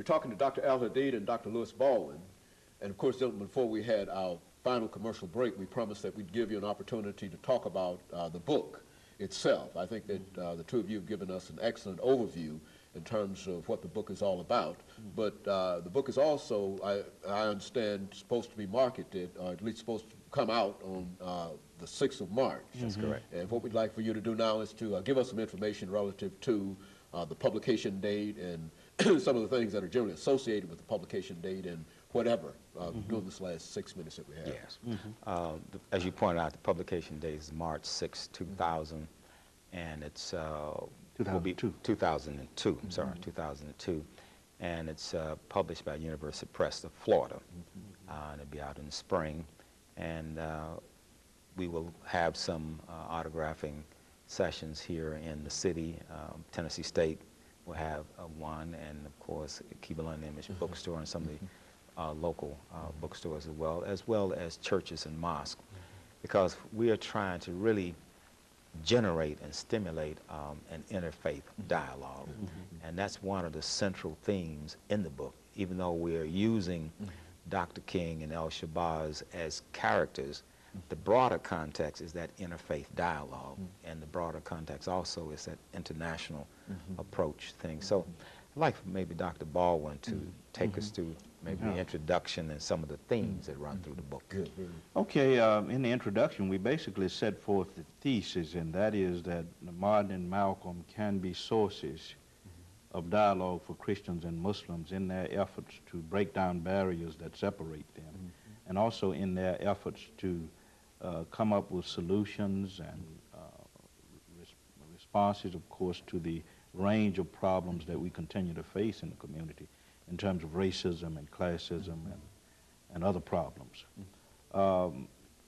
talking to Dr. Al-Hadid and Dr. Lewis Baldwin. And of course, gentlemen, before we had our final commercial break, we promised that we'd give you an opportunity to talk about the book itself. I think that the two of you have given us an excellent overview in terms of what the book is all about. But the book is also, I understand, supposed to be marketed, or at least supposed to come out on the 6th of March. That's correct. And what we'd like for you to do now is to give us some information relative to the publication date and some of the things that are generally associated with the publication date and whatever during this last 6 minutes that we have. Yes. As you pointed out, the publication date is March 6, 2000, and it's 2002. I'm sorry, 2002, and it's published by University Press of Florida, and it'll be out in the spring, and we will have some autographing sessions here in the city. Tennessee State will have one, and of course Keebler Image Bookstore and some of the local bookstores as well as churches and mosques, because we are trying to really generate and stimulate an interfaith dialogue, and that's one of the central themes in the book. Even though we are using Dr. King and El-Shabazz as characters, the broader context is that interfaith dialogue, and the broader context also is that international approach thing. So I'd like for maybe Dr. Baldwin to take us through maybe the introduction and some of the themes that run through the book. Good. Okay, in the introduction, we basically set forth the thesis, and that is that Martin and Malcolm can be sources of dialogue for Christians and Muslims in their efforts to break down barriers that separate them, and also in their efforts to come up with solutions and responses, of course, to the range of problems that we continue to face in the community in terms of racism and classism and other problems.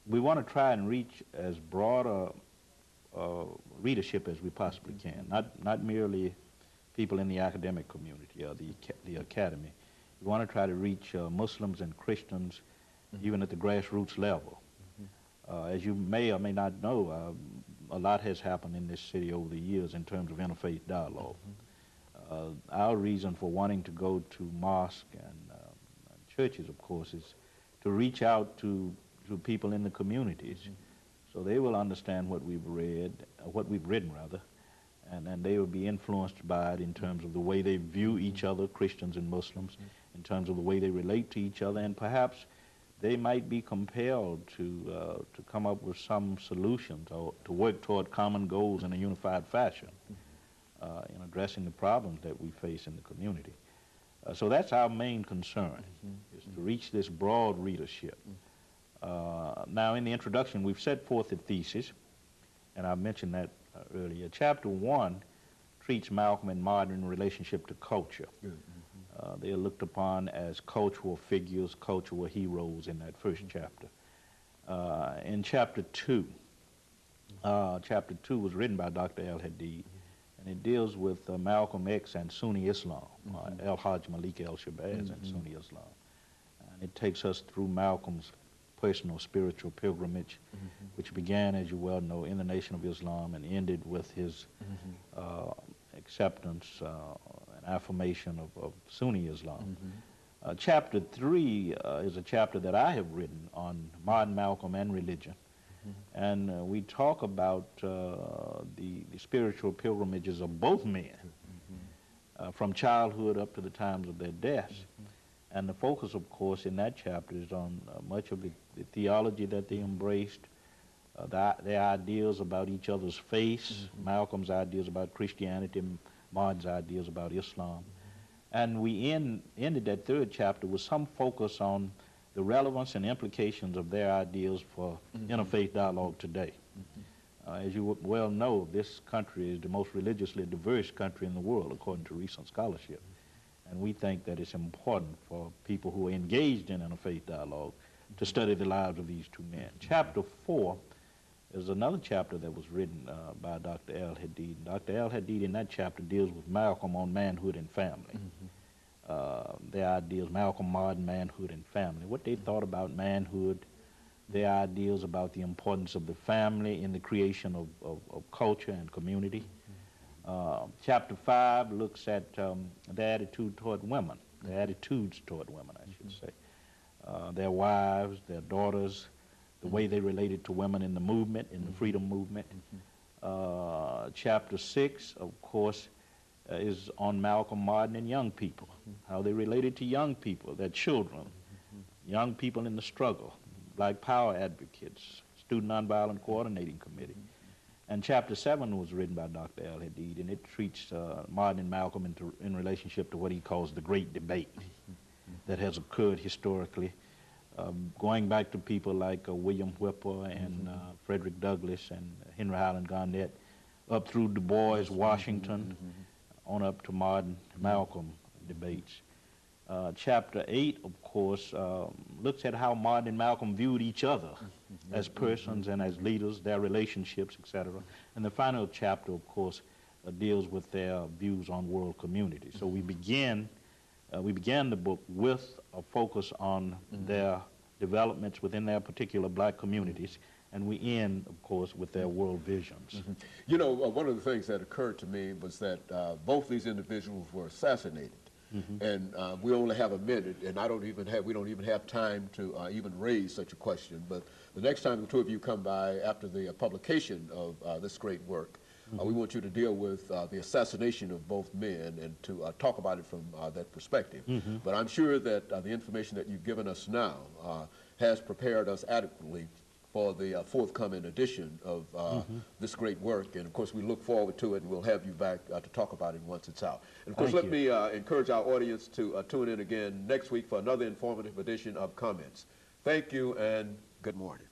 We want to try and reach as broad a readership as we possibly can, not merely people in the academic community or the academy. We want to try to reach Muslims and Christians even at the grassroots level. As you may or may not know, a lot has happened in this city over the years in terms of interfaith dialogue. Our reason for wanting to go to mosques and churches, of course, is to reach out to people in the communities so they will understand what we've read, what we've written rather, and they will be influenced by it in terms of the way they view each other, Christians and Muslims, in terms of the way they relate to each other, and perhaps they might be compelled to come up with some solutions or to work toward common goals in a unified fashion in addressing the problems that we face in the community. So that's our main concern, is to reach this broad readership. Now, in the introduction, we've set forth a thesis, and I mentioned that earlier. Chapter 1 treats Malcolm and Martin in relationship to culture. They are looked upon as cultural figures, cultural heroes in that first chapter. In chapter 2 was written by Dr. Al-Hadid, and it deals with Malcolm X and Sunni Islam, Al-Hajj Malik El-Shabazz and Sunni Islam. And it takes us through Malcolm's personal spiritual pilgrimage, which began, as you well know, in the Nation of Islam and ended with his acceptance and affirmation of Sunni Islam. Chapter 3 is a chapter that I have written on Martin, Malcolm, and religion. And we talk about the spiritual pilgrimages of both men from childhood up to the times of their deaths. And the focus, of course, in that chapter is on much of the theology that they embraced, their ideas about each other's faith, Malcolm's ideas about Christianity, Martin's ideas about Islam. And we ended that third chapter with some focus on the relevance and implications of their ideas for interfaith dialogue today. As you well know, this country is the most religiously diverse country in the world, according to recent scholarship. And we think that it's important for people who are engaged in interfaith dialogue to study the lives of these two men. Chapter 4 is another chapter that was written by Dr. Al-Hadid. Dr. Al-Hadid in that chapter deals with Malcolm on manhood and family. Their ideas, Malcolm, Martin, manhood and family, what they thought about manhood, their ideas about the importance of the family in the creation of culture and community. Chapter 5 looks at their attitude toward women their attitudes toward women, I should say. Their wives, their daughters, the way they related to women in the movement, in the freedom movement. Chapter 6, of course, is on Malcolm, Martin, and young people, how they related to young people, their children, young people in the struggle, Black Power advocates, Student Nonviolent Coordinating Committee. And Chapter 7 was written by Dr. AAl-Hadid, and it treats Martin and Malcolm in relationship to what he calls the Great Debate that has occurred historically, going back to people like William Whipper and Frederick Douglass and Henry Highland Garnett, up through Du Bois, Washington, on up to Martin, Malcolm debates. Chapter 8, of course, looks at how Martin and Malcolm viewed each other as persons and as leaders, their relationships, etc. And the final chapter, of course, deals with their views on world community. So we began the book with a focus on their developments within their particular black communities, and we end, of course, with their world visions. You know, one of the things that occurred to me was that both these individuals were assassinated. And we only have a minute, and we don't even have time to even raise such a question. But the next time the two of you come by after the publication of this great work, we want you to deal with the assassination of both men and to talk about it from that perspective. But I'm sure that the information that you've given us now has prepared us adequately for the forthcoming edition of this great work. And of course, we look forward to it, and we'll have you back to talk about it once it's out. And of course, let me encourage our audience to tune in again next week for another informative edition of Comments. Thank you, and good morning.